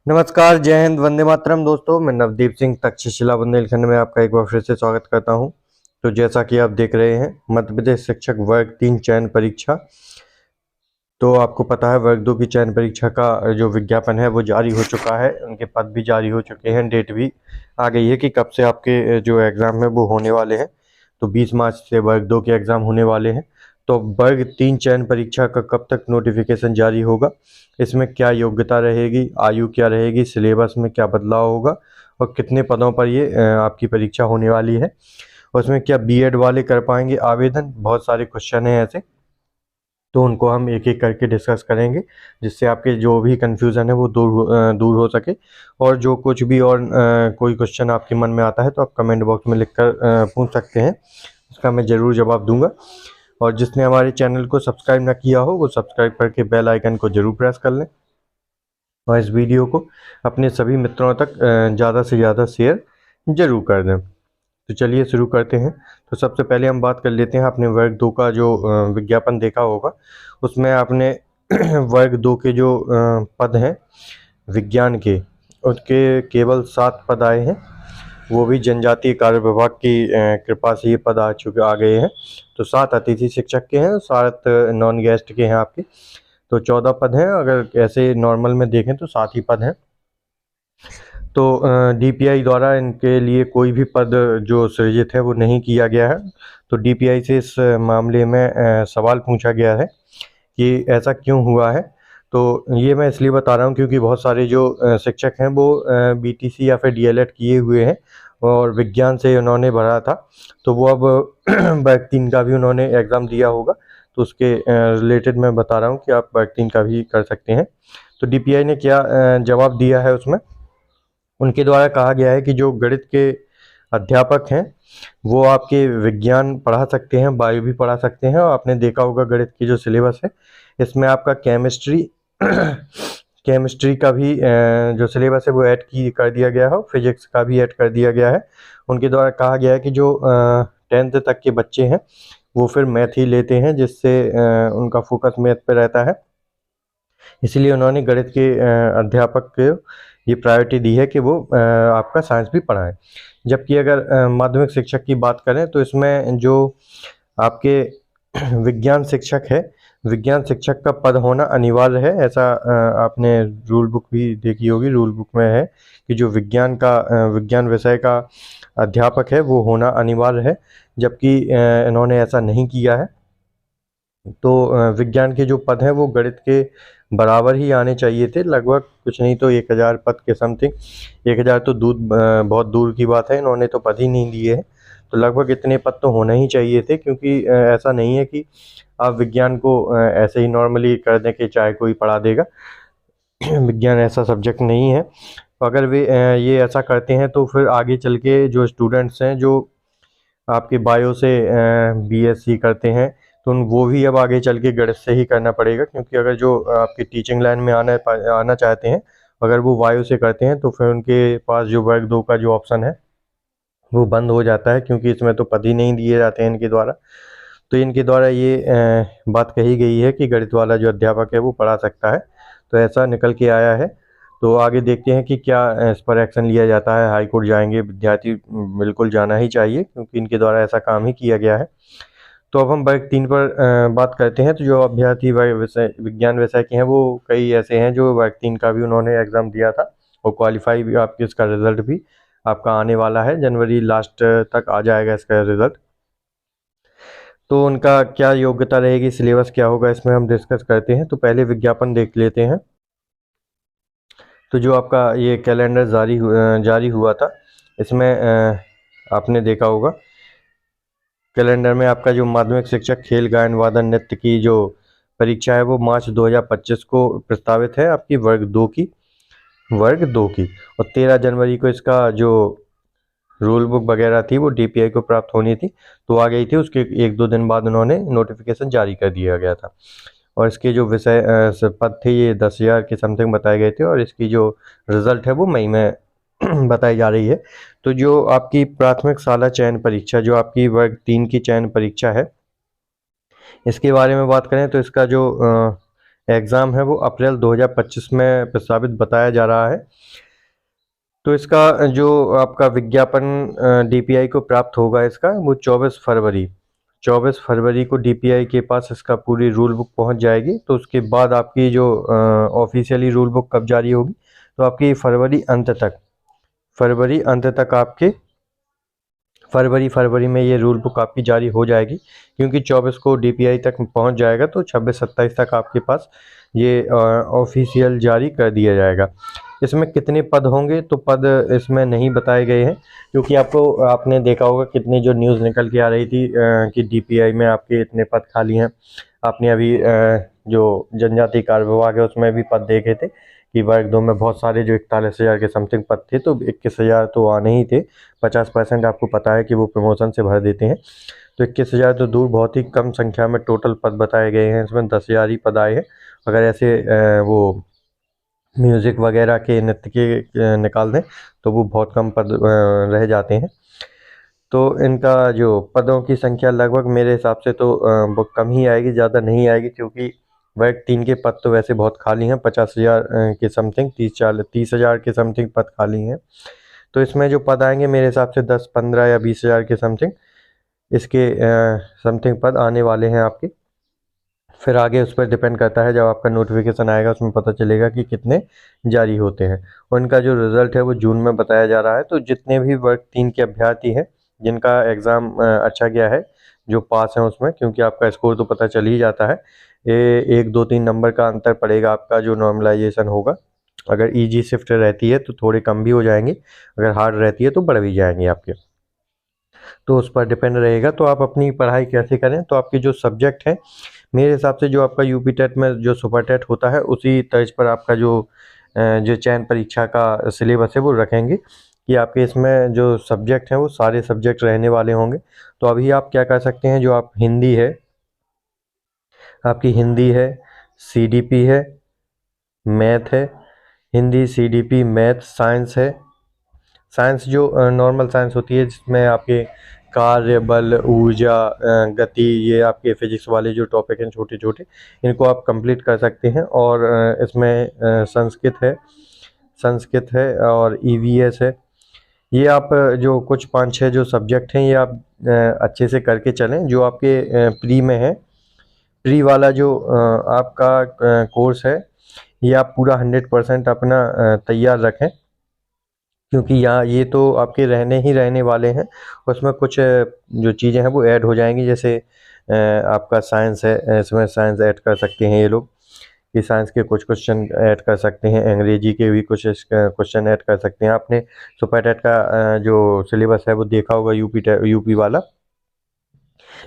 नमस्कार, जय हिंद, वंदे मातरम दोस्तों। मैं नवदीप सिंह तक्षशिला बुंदेलखंड में आपका एक बार फिर से स्वागत करता हूं। तो जैसा कि आप देख रहे हैं, मध्य प्रदेश शिक्षक वर्ग 3 चयन परीक्षा। तो आपको पता है वर्ग 2 की चयन परीक्षा का जो विज्ञापन है वो जारी हो चुका है। उनके पद भी जारी हो चुके हैं, डेट भी आ गई है कि कब से आपके जो एग्ज़ाम है वो होने वाले हैं। तो 20 मार्च से वर्ग 2 के एग्ज़ाम होने वाले हैं। तो वर्ग 3 चयन परीक्षा का कब तक नोटिफिकेशन जारी होगा, इसमें क्या योग्यता रहेगी, आयु क्या रहेगी, सिलेबस में क्या बदलाव होगा और कितने पदों पर ये आपकी परीक्षा होने वाली है, और उसमें क्या बीएड वाले कर पाएंगे आवेदन, बहुत सारे क्वेश्चन हैं ऐसे। तो उनको हम एक एक करके डिस्कस करेंगे, जिससे आपके जो भी कन्फ्यूज़न है वो दूर हो सके। और जो कुछ भी और कोई क्वेश्चन आपके मन में आता है तो आप कमेंट बॉक्स में लिखकर पूछ सकते हैं, उसका मैं ज़रूर जवाब दूंगा। और जिसने हमारे चैनल को सब्सक्राइब ना किया हो वो सब्सक्राइब करके बेल आइकन को ज़रूर प्रेस कर लें, और इस वीडियो को अपने सभी मित्रों तक ज़्यादा से ज़्यादा शेयर ज़रूर कर दें। तो चलिए शुरू करते हैं। तो सबसे पहले हम बात कर लेते हैं, आपने वर्ग 2 का जो विज्ञापन देखा होगा, उसमें आपने वर्ग 2 के जो पद हैं विज्ञान के, उसके केवल 7 पद आए हैं। वो भी जनजातीय कार्य विभाग की कृपा से ये पद आ गए हैं। तो 7 अतिथि शिक्षक के हैं, 7 नॉन गेस्ट के हैं आपके। तो 14 पद हैं, अगर ऐसे नॉर्मल में देखें तो 7 ही पद हैं। तो डीपीआई द्वारा इनके लिए कोई भी पद जो सृजित है वो नहीं किया गया है। तो डीपीआई से इस मामले में सवाल पूछा गया है कि ऐसा क्यों हुआ है। तो ये मैं इसलिए बता रहा हूँ क्योंकि बहुत सारे जो शिक्षक हैं वो बीटीसी या फिर डीएलएड किए हुए हैं और विज्ञान से उन्होंने भरा था। तो वो अब वर्ग 3 का भी उन्होंने एग्ज़ाम दिया होगा, तो उसके रिलेटेड मैं बता रहा हूँ कि आप वर्ग 3 का भी कर सकते हैं। तो डीपीआई ने क्या जवाब दिया है उसमें, उनके द्वारा कहा गया है कि जो गणित के अध्यापक हैं वो आपके विज्ञान पढ़ा सकते हैं, बायो भी पढ़ा सकते हैं। और आपने देखा होगा गणित की जो सिलेबस है इसमें आपका केमिस्ट्री केमिस्ट्री का भी जो सिलेबस है वो ऐड की कर दिया गया है, फिजिक्स का भी ऐड कर दिया गया है। उनके द्वारा कहा गया है कि जो 10th तक के बच्चे हैं वो फिर मैथ ही लेते हैं, जिससे उनका फोकस मैथ पे रहता है। इसलिए उन्होंने गणित के अध्यापक को ये प्रायोरिटी दी है कि वो आपका साइंस भी पढ़ाएं। जबकि अगर माध्यमिक शिक्षक की बात करें तो इसमें जो आपके विज्ञान शिक्षक है, विज्ञान शिक्षक का पद होना अनिवार्य है। ऐसा आपने रूल बुक भी देखी होगी, रूल बुक में है कि जो विज्ञान विषय का अध्यापक है वो होना अनिवार्य है। जबकि इन्होंने ऐसा नहीं किया है। तो विज्ञान के जो पद हैं वो गणित के बराबर ही आने चाहिए थे, लगभग कुछ नहीं तो 1000 पद के समथिंग। 1000 तो बहुत दूर की बात है, इन्होंने तो पद ही नहीं दिए हैं। तो लगभग इतने पद तो होना ही चाहिए थे, क्योंकि ऐसा नहीं है कि आप विज्ञान को ऐसे ही नॉर्मली कर दें कि चाहे कोई पढ़ा देगा। विज्ञान ऐसा सब्जेक्ट नहीं है। तो अगर वे ये ऐसा करते हैं तो फिर आगे चल के जो स्टूडेंट्स हैं जो आपके बायो से बीएससी करते हैं, तो वो भी अब आगे चल के गणित से ही करना पड़ेगा। क्योंकि अगर जो आपकी टीचिंग लाइन में आना चाहते हैं, अगर वो बायो से करते हैं तो फिर उनके पास जो वर्ग 2 का जो ऑप्शन है वो बंद हो जाता है, क्योंकि इसमें तो पद ही नहीं दिए जाते हैं इनके द्वारा। तो इनके द्वारा ये बात कही गई है कि गणित वाला जो अध्यापक है वो पढ़ा सकता है। तो ऐसा निकल के आया है। तो आगे देखते हैं कि क्या इस पर एक्शन लिया जाता है। हाई कोर्ट जाएंगे विद्यार्थी, बिल्कुल जाना ही चाहिए, क्योंकि इनके द्वारा ऐसा काम ही किया गया है। तो अब हम वर्ग 3 पर बात करते हैं। तो जो अभ्यर्थी विज्ञान विषय के हैं वो कई ऐसे हैं जो वर्ग 3 का भी उन्होंने एग्ज़ाम दिया था और क्वालिफाई भी, आपके इसका रिज़ल्ट भी आपका आने वाला है, जनवरी लास्ट तक आ जाएगा इसका रिज़ल्ट। तो उनका क्या योग्यता रहेगी, सिलेबस क्या होगा, इसमें हम डिस्कस करते हैं। तो पहले विज्ञापन देख लेते हैं। तो जो आपका ये कैलेंडर जारी हुआ था, इसमें आपने देखा होगा कैलेंडर में आपका जो माध्यमिक शिक्षक खेल गायन वादन नृत्य की जो परीक्षा है वो मार्च 2025 को प्रस्तावित है, आपकी वर्ग 2 की। और 13 जनवरी को इसका जो रूल बुक वगैरह थी वो डीपीआई को प्राप्त होनी थी, तो आ गई थी। उसके 1-2 दिन बाद उन्होंने नोटिफिकेशन जारी कर दिया गया था। और इसके जो विषय पद थे ये 10,000 के समथिंग बताए गए थे, और इसकी जो रिज़ल्ट है वो मई में बताई जा रही है। तो जो आपकी प्राथमिक शाला चयन परीक्षा, जो आपकी वर्ग 3 की चयन परीक्षा है, इसके बारे में बात करें तो इसका जो एग्ज़ाम है वो अप्रैल 2025 में प्रस्तावित बताया जा रहा है। तो इसका जो आपका विज्ञापन डीपीआई को प्राप्त होगा इसका, वो 24 फरवरी को डीपीआई के पास इसका पूरी रूल बुक पहुंच जाएगी। तो उसके बाद आपकी जो ऑफिशियली रूल बुक कब जारी होगी, तो आपकी फरवरी अंत तक आपके फरवरी में ये रूल बुक आपकी जारी हो जाएगी, क्योंकि 24 को डीपीआई तक पहुंच जाएगा तो 26-27 तक आपके पास ये ऑफिशियल जारी कर दिया जाएगा। इसमें कितने पद होंगे, तो पद इसमें नहीं बताए गए हैं, क्योंकि आपने देखा होगा कितनी जो न्यूज़ निकल के आ रही थी कि डीपीआई में आपके इतने पद खाली हैं। आपने अभी जो जनजाति कार्य विभाग है उसमें भी पद देखे थे कि वर्ग 2 में बहुत सारे जो 41,000 के समथिंग पद थे, तो 21,000 तो आने ही थे। 50% आपको पता है कि वो प्रमोशन से भर देते हैं, तो 21,000 तो दूर, बहुत ही कम संख्या में टोटल पद बताए गए हैं। इसमें 10,000 ही पद आए हैं। अगर ऐसे वो म्यूज़िक वगैरह के, नृत्य के निकाल दें तो वो बहुत कम पद रह जाते हैं। तो इनका जो पदों की संख्या लगभग मेरे हिसाब से तो बहुत कम ही आएगी, ज़्यादा नहीं आएगी, क्योंकि वर्ग 3 के पद तो वैसे बहुत खाली हैं। 50,000 के समथिंग, 30,000 के समथिंग पद खाली हैं। तो इसमें जो पद आएंगे मेरे हिसाब से 10, 15 या 20,000 के समथिंग इसके समथिंग पद आने वाले हैं आपके। फिर आगे उस पर डिपेंड करता है, जब आपका नोटिफिकेशन आएगा उसमें पता चलेगा कि कितने जारी होते हैं। उनका जो रिज़ल्ट है वो जून में बताया जा रहा है। तो जितने भी वर्ग 3 के अभ्यर्थी हैं जिनका एग्ज़ाम अच्छा गया है, जो पास हैं उसमें, क्योंकि आपका स्कोर तो पता चल ही जाता है, ये 1, 2, 3 नंबर का अंतर पड़ेगा आपका जो नॉर्मलाइजेशन होगा। अगर ईजी शिफ्ट रहती है तो थोड़े कम भी हो जाएंगे, अगर हार्ड रहती है तो बढ़ भी जाएंगे आपके, तो उस पर डिपेंड रहेगा। तो आप अपनी पढ़ाई कैसे करें, तो आपके जो सब्जेक्ट हैं मेरे हिसाब से जो आपका यूपी टेट में जो सुपर टेट होता है उसी तर्ज पर आपका जो चयन परीक्षा का सिलेबस है वो रखेंगे, कि आपके इसमें जो सब्जेक्ट हैं वो सारे सब्जेक्ट रहने वाले होंगे। तो अभी आप क्या कर सकते हैं, जो आप हिंदी है, आपकी हिंदी है, सीडीपी है, मैथ है, हिंदी, सीडीपी, मैथ, साइंस है। साइंस जो नॉर्मल साइंस होती है जिसमें आपके कार्य, बल, ऊर्जा, गति, ये आपके फिजिक्स वाले जो टॉपिक हैं छोटे छोटे, इनको आप कंप्लीट कर सकते हैं। और इसमें संस्कृत है और ईवीएस है। ये आप जो कुछ 5-6 जो सब्जेक्ट हैं ये आप अच्छे से करके चलें। जो आपके प्री में है, प्री वाला जो आपका कोर्स है, ये आप पूरा 100% अपना तैयार रखें, क्योंकि यहाँ ये तो आपके रहने वाले हैं। उसमें कुछ जो चीज़ें हैं वो ऐड हो जाएंगी, जैसे आपका साइंस है, इसमें साइंस ऐड कर सकते हैं ये लोग, कि साइंस के कुछ क्वेश्चन ऐड कर सकते हैं, अंग्रेजी के भी कुछ क्वेश्चन ऐड कर सकते हैं। आपने सुपर टेट का जो सिलेबस है वो देखा होगा, यूपी वाला।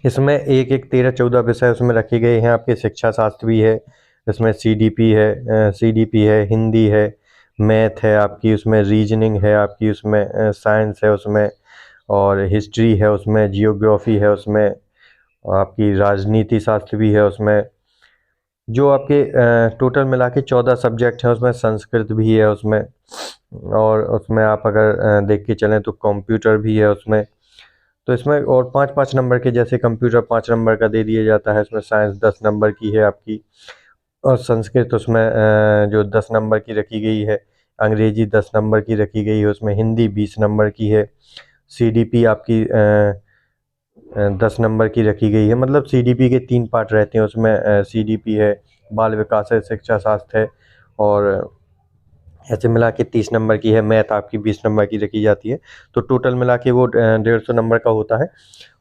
इसमें एक एक 13-14 विषय उसमें रखे गए हैं। आपके शिक्षा शास्त्र भी है, इसमें सीडीपी है, हिंदी है, मैथ है आपकी, उसमें रीजनिंग है आपकी, उसमें साइंस है उसमें, और हिस्ट्री है उसमें, जियोग्राफी है उसमें, आपकी राजनीति शास्त्र भी है उसमें। जो आपके टोटल मिला के 14 सब्जेक्ट हैं, उसमें संस्कृत भी है उसमें, और उसमें आप अगर देख के चलें तो कंप्यूटर भी है उसमें। तो इसमें और 5-5 नंबर के, जैसे कंप्यूटर 5 नंबर का दे दिया जाता है, इसमें साइंस 10 नंबर की है आपकी, और संस्कृत उसमें जो 10 नंबर की रखी गई है, अंग्रेजी 10 नंबर की रखी गई है, उसमें हिंदी 20 नंबर की है, सीडीपी आपकी 10 नंबर की रखी गई है। मतलब सीडीपी के 3 पार्ट रहते हैं उसमें, सीडीपी है, बाल विकास है, शिक्षा शास्त्र है, और ऐसे मिला के 30 नंबर की है। मैथ आपकी 20 नंबर की रखी जाती है। तो टोटल मिला के वो 150 नंबर का होता है।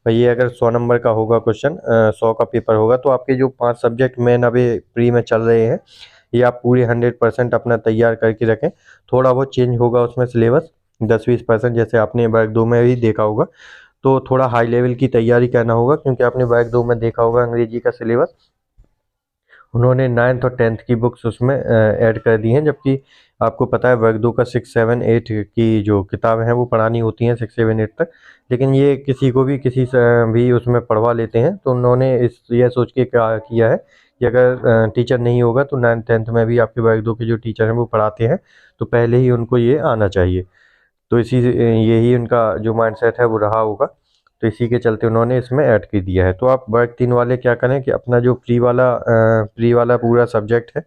और ये अगर 100 नंबर का होगा क्वेश्चन, 100 का पेपर होगा, तो आपके जो 5 सब्जेक्ट मेन अभी प्री में चल रहे हैं ये आप पूरे 100% अपना तैयार करके रखें। थोड़ा बहुत चेंज होगा उसमें सिलेबस, 10-20%, जैसे आपने वर्ग 2 में भी देखा होगा। तो थोड़ा हाई लेवल की तैयारी करना होगा, क्योंकि आपने वर्ग 2 में देखा होगा अंग्रेजी का सिलेबस उन्होंने 9th और 10th की बुक्स उसमें ऐड कर दी हैं, जबकि आपको पता है वर्ग 2 का 6, 7, 8 की जो किताबें हैं वो पढ़ानी होती हैं 6, 7, 8 तक। लेकिन ये किसी को भी किसी से भी उसमें पढ़वा लेते हैं। तो उन्होंने यह सोच के क्या किया है कि अगर टीचर नहीं होगा तो 9th 10th में भी आपके वर्ग 2 के जो टीचर हैं वो पढ़ाते हैं, तो पहले ही उनको ये आना चाहिए। तो यही उनका जो माइंडसेट है वो रहा होगा। तो इसी के चलते उन्होंने इसमें ऐड कर दिया है। तो आप वर्ग 3 वाले क्या करें कि अपना जो प्री वाला पूरा सब्जेक्ट है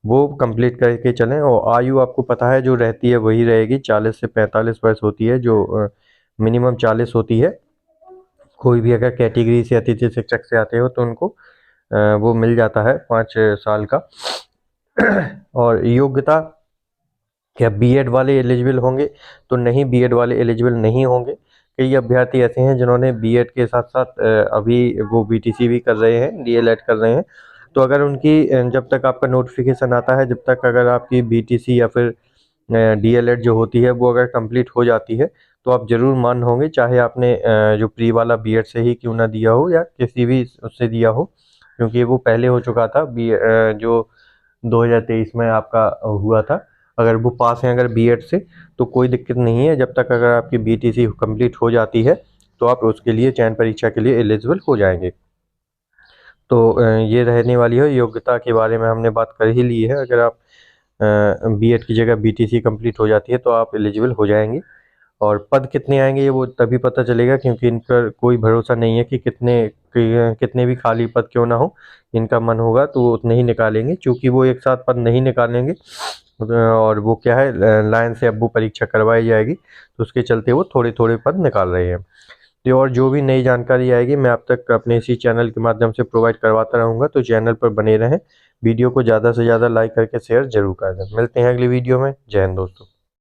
वो कंप्लीट करके चलें, और आयु आपको पता है जो रहती है वही रहेगी, 40 से 45 वर्ष होती है, जो मिनिमम 40 होती है। कोई भी अगर कैटेगरी से अतिथि शिक्षक से आते हो तो उनको वो मिल जाता है 5 साल का। और योग्यता, क्या बीएड वाले एलिजिबल होंगे? तो नहीं, बीएड वाले एलिजिबल नहीं होंगे। कई अभ्यर्थी ऐसे हैं जिन्होंने बीएड के साथ साथ अभी वो बीटीसी भी कर रहे हैं, डीएलएड कर रहे हैं। तो अगर उनकी जब तक आपका नोटिफिकेशन आता है, जब तक अगर आपकी बीटीसी या फिर डीएलएड जो होती है वो अगर कंप्लीट हो जाती है तो आप ज़रूर मान होंगे, चाहे आपने जो प्री वाला बीएड से ही क्यों ना दिया हो या किसी भी उससे दिया हो, क्योंकि वो पहले हो चुका था जो 2023 में आपका हुआ था। अगर वो पास हैं अगर बीएड से तो कोई दिक्कत नहीं है, जब तक अगर आपकी बीटीसी कंप्लीट हो जाती है तो आप उसके लिए चयन परीक्षा के लिए एलिजिबल हो जाएंगे। तो ये रहने वाली है योग्यता के बारे में हमने बात कर ही ली है। अगर आप बीएड की जगह बीटीसी कंप्लीट हो जाती है तो आप एलिजिबल हो जाएंगे। और पद कितने आएंगे ये वो तभी पता चलेगा, क्योंकि इन पर कोई भरोसा नहीं है कि कितने भी खाली पद क्यों ना हो, इनका मन होगा तो वो उतने ही निकालेंगे। चूँकि वो एक साथ पद नहीं निकालेंगे और वो क्या है, लाइन से अब वो परीक्षा करवाई जाएगी, तो उसके चलते वो थोड़े थोड़े पद निकाल रहे हैं। तो और जो भी नई जानकारी आएगी मैं आप तक अपने इसी चैनल के माध्यम से प्रोवाइड करवाता रहूँगा, तो चैनल पर बने रहें। वीडियो को ज़्यादा से ज़्यादा लाइक करके शेयर जरूर कर दें। मिलते हैं अगली वीडियो में। जय हिंद दोस्तों।